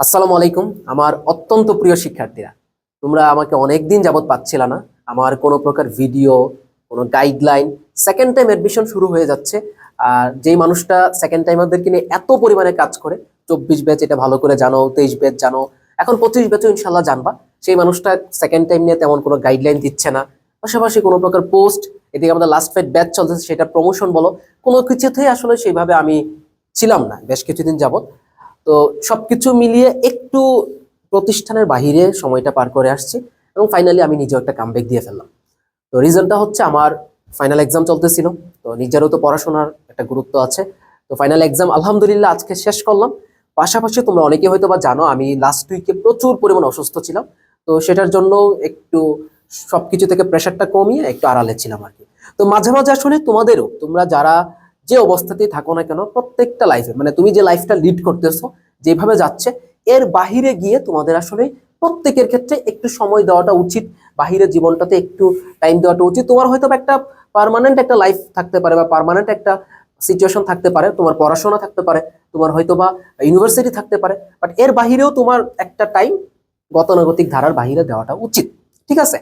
আসসালামু আলাইকুম। আমার অত্যন্ত প্রিয় শিক্ষার্থীরা, তোমরা আমাকে অনেক দিন যাবত পাচ্ছিল না। আমার কোনো প্রকার ভিডিও, কোনো গাইডলাইন, সেকেন্ড টাইম অ্যাডমিশন শুরু হয়ে যাচ্ছে। আর যেই মানুষটা সেকেন্ড টাইমারদেরকে নিয়ে এত পরিমাণে কাজ করে, 24 ব্যাচ এটা ভালো করে জানো, 23 ব্যাচ জানো, এখন 25 ব্যাচও ইনশাল্লাহ জানবা, সেই মানুষটা সেকেন্ড টাইম নিয়ে তেমন কোনো গাইডলাইন দিচ্ছে না। পাশাপাশি কোনো প্রকার পোস্ট, এদিকে আমাদের লাস্ট ফাইট ব্যাচ চলতেছে, সেটা প্রমোশন বলো, কোনো কিছুতেই আসলে সেইভাবে আমি ছিলাম না বেশ কিছুদিন যাবত। তো সবকিছু মিলিয়ে একটু প্রতিষ্ঠানের বাহিরে সময়টা পার করে আসছি এবং ফাইনালি আমি নিজেও একটা কামব্যাক দিয়ে ফেললাম। তো রিজনটা হচ্ছে আমার ফাইনাল এক্সাম চলতেছিল, তো নিজেরও তো পড়াশোনার একটা গুরুত্ব আছে। তো ফাইনাল এক্সাম আলহামদুলিল্লাহ আজকে শেষ করলাম। পাশাপাশি তোমরা অনেকে হয়তো বা জানো আমি লাস্ট উইকে প্রচুর পরিমাণ অসুস্থ ছিলাম। তো সেটার জন্য একটু সবকিছু থেকে প্রেশারটা কমিয়ে একটু আড়ালে ছিলাম আর কি। তো মাঝে মাঝে আসলে তোমাদেরও, তোমরা যারা যে অবস্থাতেই থাকো না কেন, প্রত্যেকটা লাইফে মানে তুমি যে লাইফটা লিড করতেছো, যেভাবে যাচ্ছে, এর বাহিরে গিয়ে তোমাদের আসলে প্রত্যেকের ক্ষেত্রে একটু সময় দেওয়াটা উচিত। বাহিরের জীবনটাতে একটু টাইম দেওয়াটা উচিত। তোমার হয়তো একটা পার্মানেন্ট একটা লাইফ থাকতে পারে বা পার্মানেন্ট একটা সিচুয়েশন থাকতে পারে, তোমার পড়াশোনা থাকতে পারে, তোমার হয়তো বা ইউনিভার্সিটি থাকতে পারে, বাট এর বাহিরেও তোমার একটা টাইম গতানুগতিক ধারার বাহিরে দেওয়াটা উচিত। ঠিক আছে?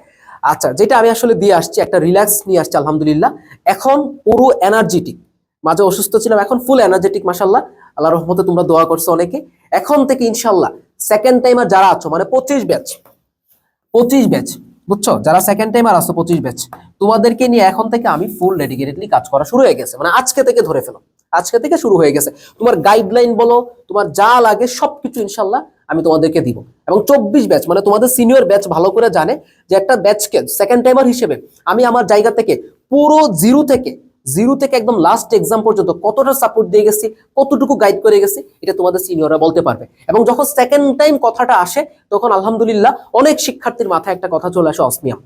আচ্ছা, যেটা আমি আসলে দিয়ে আসছি, একটা রিল্যাক্স নিয়ে আসছি আলহামদুলিল্লাহ। এখন পুরো এনার্জেটিক, মাঝে অসুস্থ ছিলাম, এখন ফুল এনার্জেটিক মাশাল্লাহ। আল্লাহ রহমতে তোমরা দোয়া করছো অনেকে। এখন থেকে ইনশাল্লাহ সেকেন্ড টাইমার যারা আছো, মানে 25 ব্যাচ, 25 ব্যাচ, বুঝছো, যারা সেকেন্ড টাইমার আসো 25 ব্যাচ, তোমাদেরকে নিয়ে এখন থেকে আমি ফুল ডেডিকেটেডলি কাজ করা শুরু হয়ে গেছে। মানে আজকে থেকে ধরে ফেলো, আজকে থেকে শুরু হয়ে গেছে। তোমার গাইডলাইন বলো, তোমার যা লাগে সবকিছু ইনশাল্লাহ আমি তোমাদেরকে দিব। এবং 24 ব্যাচ মানে তোমাদের সিনিয়র ব্যাচ ভালো করে জানে যে একটা ব্যাচকে সেকেন্ড টাইমার হিসেবে আমি আমার জায়গা থেকে পুরো জিরো থেকে একদম লাস্ট এক্সাম পর্যন্ত কতটা সাপোর্ট দিয়ে গেছি, কতটুকু গাইড করে গেছি, এটা তোমাদের সিনিয়ররা বলতে পারবে। এবং যখন সেকেন্ড টাইম কথাটা আসে, তখন আলহামদুলিল্লাহ অনেক শিক্ষার্থীর মাথায় একটা কথা চলে আসে, অসমিয়া,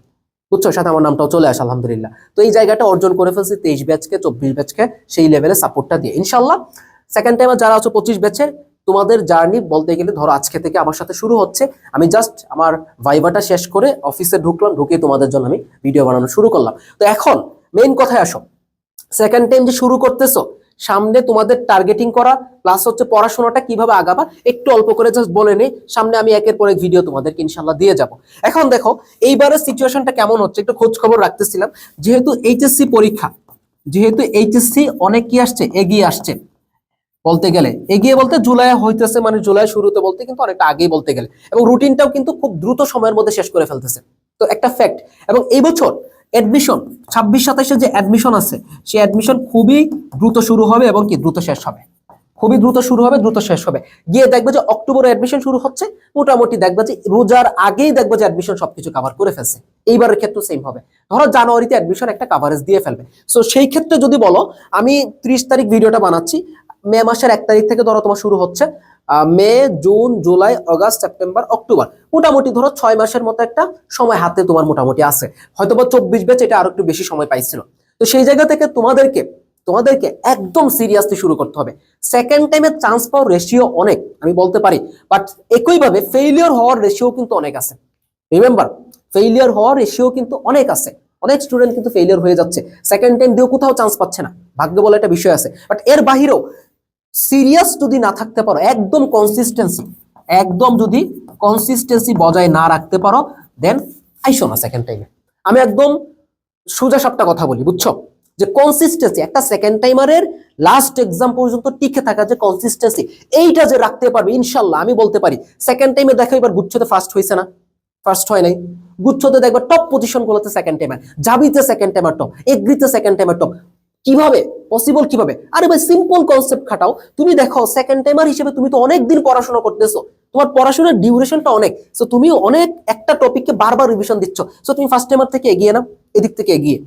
বুঝছো, সাথে আমার নামটাও চলে আসে আলহামদুলিল্লাহ। তো এই জায়গাটা অর্জন করে ফেলছি 23 ব্যাচকে, 24 ব্যাচকে সেই লেভেলে সাপোর্টটা দিয়ে ইনশাল্লাহ। সেকেন্ড টাইমে যারা আছো 25 ব্যাচের, তোমাদের জার্নি বলতে গেলে ধরো আজকে থেকে আমার সাথে শুরু হচ্ছে। আমি জাস্ট আমার ভাইভাটা শেষ করে অফিসে ঢুকলাম, ঢুকে তোমাদের জন্য আমি ভিডিও বানানো শুরু করলাম। তো এখন মেইন কথায় আসো, সেকেন্ড টাইম যে শুরু করতেছো, সামনে তোমাদের টার্গেটিং করা প্লাস হচ্ছে পড়াশোনাটা কিভাবে আগাবা একটু অল্প করে জাস্ট বলে নেই, সামনে আমি একের পর এক ভিডিও তোমাদেরকে ইনশাল্লাহ দিয়ে যাব। এখন দেখো এইবারের সিচুয়েশনটা কেমন হচ্ছে, একটু খোঁজ খবর রাখতেছিলাম। যেহেতু এইচএসসি পরীক্ষা, যেহেতু এইচএসসি অনেক কি আসছে, এগিয়ে আসছে বলতে গেলে, এগিয়ে বলতে জুলাই হইতেছে, মানে জুলাই শুরুতে বলতে কিন্তু অনেকটা আগেই বলতে গেলে, এবং রুটিনটাও কিন্তু খুব দ্রুত সময়ের মধ্যে শেষ করে ফেলতেছে। তো একটা ফ্যাক্ট। এবং এই বছর অ্যাডমিশন 26-27 যে অ্যাডমিশন আছে, সেই অ্যাডমিশন খুবই দ্রুত শুরু হবে এবং কি দ্রুত শেষ হবে, খুবই দ্রুত শুরু হবে, দ্রুত শেষ হবে। গিয়ে দেখবে যে অক্টোবরে অ্যাডমিশন শুরু হচ্ছে, মোটামুটি দেখবে যে রোজার আগেই দেখবে যে অ্যাডমিশন সবকিছু কভার করে ফেলছে। এইবারের ক্ষেত্রে সেম হবে, ধরো জানুয়ারিতে অ্যাডমিশন একটা কভারেজ দিয়ে ফেলবে। সো সেই ক্ষেত্রে যদি বলো, আমি 30 তারিখ ভিডিওটা বানাচ্ছি, মে মাসের 1 তারিখ থেকে ধরো তোমার শুরু হচ্ছে, May, June, July, August, September, October, মোটামুটি ধরো 6 মাসের মতো একটা সময় হাতে তোমার মোটামুটি আছে। হয়তো বা 24 ব্যাচ এটা আরো একটু বেশি সময় পাইছিল। তো সেই জায়গা থেকে তোমাদেরকে একদম সিরিয়াসলি শুরু করতে হবে। সেকেন্ড টাইমে চান্স পাওয়ার রেশিও অনেক, আমি বলতে পারি, বাট একইভাবে ফেইলিওর হওয়ার রেশিও কিন্তু অনেক আছে। রিমেম্বার, ফেইলিওর হওয়ার রেশিও কিন্তু অনেক আছে। অনেক স্টুডেন্ট কিন্তু ফেইলিওর হয়ে যাচ্ছে, সেকেন্ড টাইম দিয়েও কোথাও চান্স পাচ্ছে না। ভাগ্য বলে একটা বিষয় আছে, বাট এর বাহিরেও সিরিয়াস যদি না থাকতে পারো, একদম যদি কনসিস্টেন্সি বজায় না রাখতে পারো, দেন আইসো না সেকেন্ড টাইমে। আমি একদম সোজা সাপটা কথা বলি, বুঝছো, যে কনসিস্টেন্সি একটা সেকেন্ড টাইমারের লাস্ট এক্সাম পর্যন্ত টিকে থাকা, যে কনসিস্টেন্সি, এইটা যে রাখতে পারবে ইনশাল্লাহ, আমি বলতে পারি সেকেন্ড টাইমে দেখো এবার গুচ্ছতে ফার্স্ট হয়েছে না, ফার্স্ট হয় নাই, গুচ্ছতে দেখবে টপ পজিশন গুলোতে সেকেন্ড টাইমার, জাবিতে সেকেন্ড টাইমার টপ, এগ্রিতে সেকেন্ড টাইমার টপ। কিভাবে পসিবল, কিভাবে? আরে ভাই সিম্পল কনসেপ্ট খাটাও। তুমি দেখো সেকেন্ড টাইমার হিসেবে তুমি তো অনেক দিন পড়াশোনা করতেছো, তোমার পড়াশোনার ডিউরেশনটা অনেক, সো তুমি অনেক একটা টপিককে বারবার রিভিশন দিচ্ছ, সো তুমি ফার্স্ট টাইমার থেকে এগিয়ে নাও, এদিক থেকে এগিয়ে।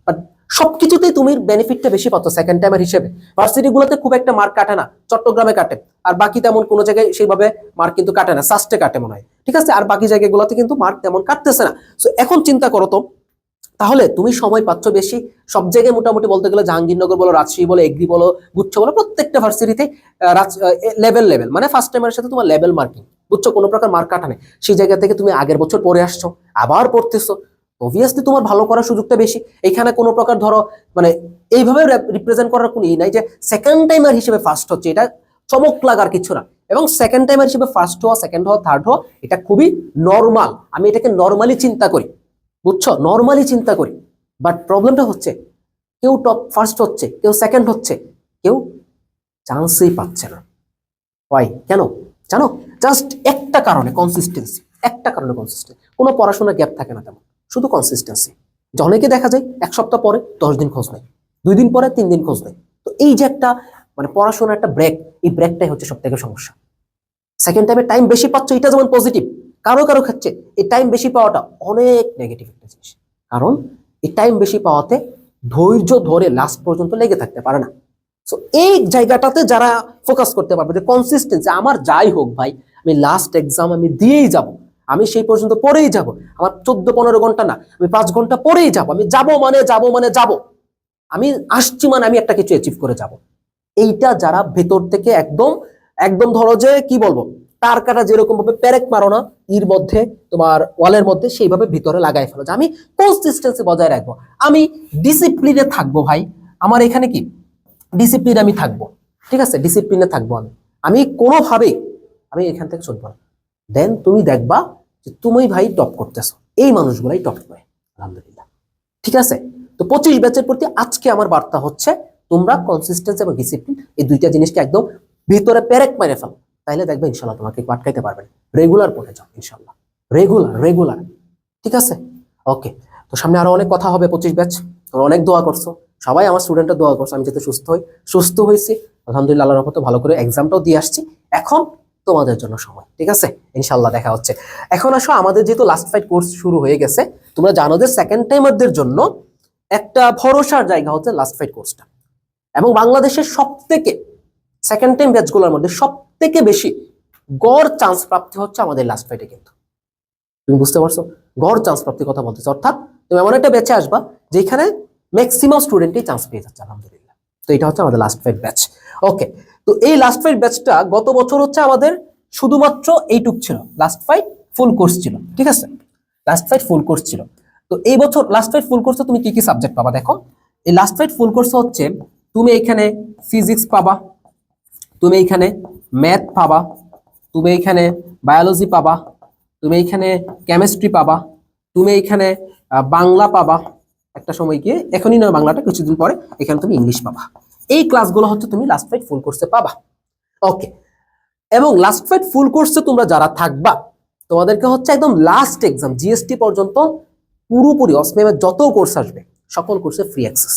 বাট সবকিছুতেই তুমি বেনিফিটটা বেশি পাচ্ছ সেকেন্ড টাইমার হিসেবে। ভার্সিটি গুলোতে খুব একটা মার্ক কাটে না, চট্টগ্রামে কাটে, আর বাকি তেমন কোনো জায়গায় সেইভাবে মার্ক কিন্তু কাটে না, সাস্টে কাটে মনে হয়, ঠিক আছে, আর বাকি জায়গাগুলোতে কিন্তু মার্ক তেমন কাটতেছে না। সো এখন চিন্তা করো তো, তাহলে তুমি সময় পাচ্ছ বেশি সব জায়গায়, মোটামুটি বলতে গেলে জাহাঙ্গীরনগর বলো, রাজশাহী বলো, এগ্রি বলো, গুচ্ছ বলো, প্রত্যেকটা ভার্সিটিতে লেভেল মানে ফার্স্ট টাইমের সাথে তোমার লেভেল মার্কিং, বুঝছো, কোনো প্রকার মার্ক কাটা নেই। সেই জায়গা থেকে তুমি আগের বছর পড়ে আসছো, আবার পড়তেছো, অবভিয়াসলি তোমার ভালো করার সুযোগটা বেশি। এখানে কোনো প্রকার ধরো মানে এইভাবে রিপ্রেজেন্ট করার কোনো নাই যে সেকেন্ড টাইমার হিসেবে ফার্স্ট হচ্ছে, এটা চমক লাগার কিছু না। এবং সেকেন্ড টাইমের হিসেবে ফার্স্ট হওয়া, সেকেন্ড হওয়া, থার্ড হওয়া এটা খুবই নর্মাল। আমি এটাকে নর্মালি চিন্তা করি, বুঝছো, নর্মালি চিন্তা করি। বাট প্রবলেমটা হচ্ছে কেউ টপ ফার্স্ট হচ্ছে, কেউ সেকেন্ড হচ্ছে, কেউ চান্সই পাচ্ছে না। হয় কেন জানো? জাস্ট একটা কারণে, কনসিস্টেন্সি। একটা কারণে কনসিস্টেন্সি। কোনো পড়াশোনার গ্যাপ থাকে না তেমন, শুধু কনসিস্টেন্সি। যে অনেকে দেখা যায় 1 সপ্তাহ পরে 10 দিন খোঁজ নেয়, 2 দিন পরে 3 দিন খোঁজ নেয়। তো এই যে একটা মানে পড়াশোনার একটা ব্রেক, এই ব্রেকটাই হচ্ছে সব থেকে সমস্যা। সেকেন্ড টাইমে টাইম বেশি পাচ্ছ, এটা যেমন পজিটিভ, কারো কারো ক্ষেত্রে এই টাইম বেশি পাওয়াটা অনেক নেগেটিভ একটা জিনিস। কারণ এই টাইম বেশি পাওয়াতে ধৈর্য ধরে লাস্ট পর্যন্ত লেগে থাকতে পারে না। সো এই জায়গাটাতে যারা ফোকাস করতে পারবে যে কনসিস্টেন্সি, আমার যাই হোক ভাই, আমি লাস্ট এক্সাম আমি দিয়েই যাব, আমি সেই পর্যন্ত পড়েই যাব, আমার 14-15 ঘন্টা না, আমি 5 ঘন্টা পড়েই যাব, আমি যাব মানে যাব, আমি আসছি মানে আমি একটা কিছু অ্যাচিভ করে যাব। এইটা যারা ভেতর থেকে একদম একদম ধরো যে কি বলবো, তার কাটা যেরকম ভাবে পেরেক মারো না এর মধ্যে, তোমার ওয়ালের মধ্যে, সেইভাবে ভিতরে লাগাই ফেলো যে আমি কনসিস্টেন্সি বজায় রাখবো, আমি ডিসিপ্লিনে থাকবো ভাই, আমার এখানে কি ডিসিপ্লিন আমি থাকবো, ঠিক আছে, ডিসিপ্লিনে থাকবো আমি, আমি কোনোভাবেই আমি এখান থেকে চলবো না। দেন তুমি দেখবা যে তুমি ভাই টপ করতেছো, এই মানুষগুলাই টপ করে আলহামদুলিল্লাহ। ঠিক আছে, তো 25 ব্যাচের প্রতি আজকে আমার বার্তা হচ্ছে তোমরা কনসিস্টেন্সি এবং ডিসিপ্লিন এই দুইটা জিনিসকে একদম ভিতরে পেরেক মেরে ফেলো, তাইলে দেখবে ইনশাল্লাহ তোমাকে আটকাইতে পারবেন। রেগুলার পড়ে যাও ইনশাল্লাহ, রেগুলার। ঠিক আছে, ওকে। তো সামনে আরো অনেক কথা হবে। 25 ব্যাচ, তোমরা অনেক দোয়া করছো, সবাই আমার স্টুডেন্টরা দোয়া করছো আমি যাতে সুস্থ হই, সুস্থ হয়েছি আলহামদুলিল্লাহ, আল্লাহর রহমতে ভালো করে এক্সামটাও দিয়ে আসছি। এখন তোমাদের জন্য সময়, ঠিক আছে, ইনশাল্লাহ দেখা হচ্ছে। এখন আসো, আমাদের যেহেতু লাস্ট ফাইট কোর্স শুরু হয়ে গেছে, তোমরা জানো যে সেকেন্ড টাইমারদের জন্য একটা ভরসার জায়গা হচ্ছে লাস্ট ফাইট কোর্সটা। এবং বাংলাদেশের সব থেকে সেকেন্ড টাইম ব্যাচগুলোর মধ্যে সব থেকে বেশি গড় চান্স প্রাপ্তি হচ্ছে আমাদের লাস্ট ফাইটে। কিন্তু তুমি বুঝতে পারছো, গড় চান্স প্রাপ্তির কথা বলতেছে, অর্থাৎ তুমি এমন একটা ব্যাচে আসবা যেখানে ম্যাক্সিমাম স্টুডেন্টই চান্স পেয়ে যাচ্ছে আলহামদুলিল্লাহ। তো এটা হচ্ছে আমাদের লাস্ট ফাইট ব্যাচ। ওকে, তো এই লাস্ট ফাইট ব্যাচটা গত বছর হচ্ছে আমাদের শুধুমাত্র এইটুক ছিল, লাস্ট ফাইট ফুল কোর্স ছিল, ঠিক আছে, লাস্ট ফাইট ফুল কোর্স ছিল। তো এই বছর লাস্ট ফাইট ফুল কোর্সে তুমি কি কি সাবজেক্ট পাবা দেখো। এই লাস্ট ফাইট ফুল কোর্স হচ্ছে তুমি এখানে ফিজিক্স পাবা, তুমি এখানে ম্যাথ পাবা, তুমি এখানে বায়োলজি পাবা, তুমি এখানে কেমিস্ট্রি পাবা, তুমি এখানে বাংলা পাবা, একটা সময় গিয়ে, এখনই নয় বাংলাটা, কিছুদিন পরে এখানে তুমি ইংলিশ পাবা। এই ক্লাসগুলো হচ্ছে তুমি লাস্ট ফাইট ফুল কোর্সে পাবা। ওকে, এবং লাস্ট ফাইট ফুল কোর্সে তোমরা যারা থাকবা তোমাদেরকে হচ্ছে একদম লাস্ট এক্সাম জিএসটি পর্যন্ত পুরোপুরি অসমেমের যত কোর্স আসবে সকল কোর্সে ফ্রি অ্যাক্সেস।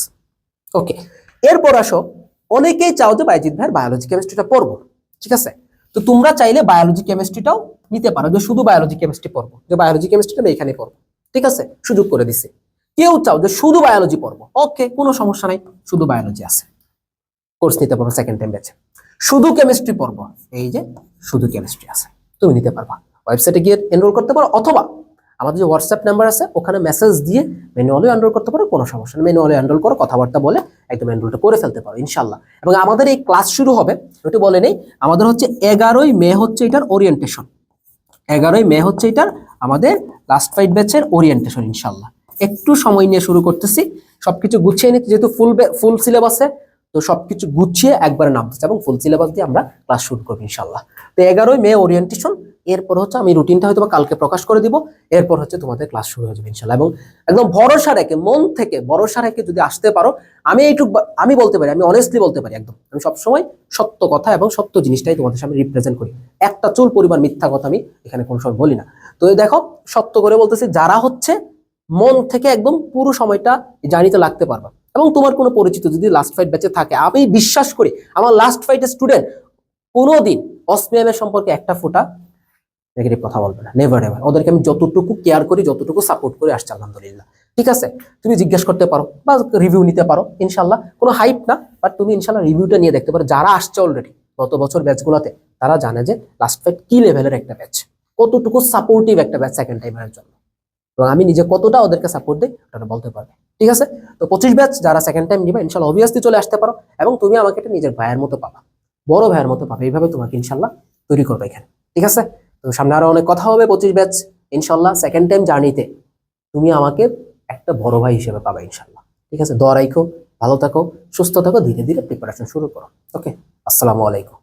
ওকে, এরপর আসো, অনেকেই চাও যে বাইজিৎ ভাইয়ের বায়োলজি কেমিস্ট্রিটা পড়বো, ঠিক আছে, তো তোমরা চাইলে বায়োলজি কেমিস্ট্রিটাও নিতে পারো, যে শুধু বায়োলজি কেমিস্ট্রি পড়বো, যে বায়োলজি কেমিস্ট্রিটা আমি এখানে পড়বো, ঠিক আছে, সুযোগ করে দিছি। কেউ চাও যে শুধু বায়োলজি পড়বো, ওকে, কোনো সমস্যা নাই, শুধু বায়োলজি আছে, কোর্স নিতে পারবো সেকেন্ড টাইম ব্যাচে। শুধু কেমিস্ট্রি পড়বো, এই যে শুধু কেমিস্ট্রি আছে, তুমি নিতে পারবা, ওয়েবসাইটে গিয়ে এনরোল করতে পারো, অথবা আমাদের যে হোয়াটসঅ্যাপ নাম্বার আছে ওখানে মেসেজ দিয়ে ম্যানুয়ালি এনরোল করতে পারো, কোনো সমস্যা নেই, ম্যানুয়ালি এনরোল করো, কথাবার্তা বলে একদম এনরোলটা করে ফেলতে পারো ইনশাল্লাহ। এবং আমাদের এই ক্লাস শুরু হবে, ওটা বলে নেই, আমাদের হচ্ছে 11ই মে হচ্ছে এটার ওরিয়েন্টেশন, 11ই মে হচ্ছে এটার আমাদের লাস্ট ফাইট ব্যাচের ওরিয়েন্টেশন ইনশাল্লাহ। একটু সময় নিয়ে শুরু করতেছি, সবকিছু গুছিয়ে নিতে, যেহেতু ফুল সিলেবাসে, তো সবকিছু গুছিয়ে একবারে নামতেছে এবং ফুল সিলেবাস দিয়ে আমরা ক্লাস শুরু করবো ইনশাল্লাহ। তো 11ই মে ওরিয়েন্টেশন, এরপর হচ্ছে আমি রুটিনটা হয়তো কালকে প্রকাশ করে দিব, এরপর হচ্ছে তোমাদের ক্লাস শুরু হয়ে যাবে ইনশাল্লাহ। এবং একদম ভরসা রেখে, মন থেকে ভরসা রেখে যদি আসতে পারো, আমি এইটুকু আমি বলতে পারি, আমি অনেস্টলি বলতে পারি, একদম আমি সবসময় সত্য কথা এবং সত্য জিনিসটাই তোমাদের সামনে রিপ্রেজেন্ট করি, একটা চুল পরিমাণ মিথ্যা কথা আমি এখানে কোনো সময় বলি না। তো এই দেখো, সত্য করে বলতেছি, যারা হচ্ছে মন থেকে একদম পুরো সময়টা জার্নিতে লাগতে পারবা, এবং তোমার কোনো পরিচিত যদি লাস্ট ফাইট ব্যাচে থাকে, আমি বিশ্বাস করি আমার লাস্ট ফাইটের স্টুডেন্ট কোনোদিন অসমিয়ামের সম্পর্কে একটা ফোঁটা নেগেটিভ কথা বলবে না, নেভার এভার। ওদেরকে আমি যতটুকু কেয়ার করি, যতটুকু সাপোর্ট করে আসছি আলহামদুলিল্লাহ, ঠিক আছে। তুমি জিজ্ঞেস করতে পারো বা রিভিউ নিতে পারো ইনশাল্লাহ, কোনো হাইপ না, বাট তুমি ইনশাল্লাহ রিভিউটা নিয়ে দেখতে পারো। যারা আসছে অলরেডি গত বছর ব্যাচগুলোতে, তারা জানে যে লাস্ট ফাইট কি লেভেলের একটা ব্যাচ, কতটুকু সাপোর্টিভ একটা ব্যাচ সেকেন্ড টাইমের জন্য, এবং আমি নিজে কতটা ওদেরকে সাপোর্ট দিই ওটা বলতে পারবে, ঠিক আছে। তো 25 ব্যাচ যারা সেকেন্ড টাইম নিবে ইনশাল্লাহ অবভিয়াসলি চলে আসতে পারো, এবং তুমি আমাকে এটা নিজের ভাইয়ের মতো পাবা, বড় ভাইয়ের মতো পাবে, এইভাবে তোমাকে ইনশাল্লাহ তৈরি করবে এখানে, ঠিক আছে। তো সামনে আরো অনেক কথা হবে 25 ব্যাচ ইনশাল্লাহ। সেকেন্ড টাইম জার্নিতে তুমি আমাকে একটা বড় ভাই হিসেবে পাবে ইনশাল্লাহ, ঠিক আছে। দোয়া রাখো, ভালো থাকো, সুস্থ থাকো, ধীরে ধীরে প্রিপারেশন শুরু করো। ওকে, আসসালামু আলাইকুম।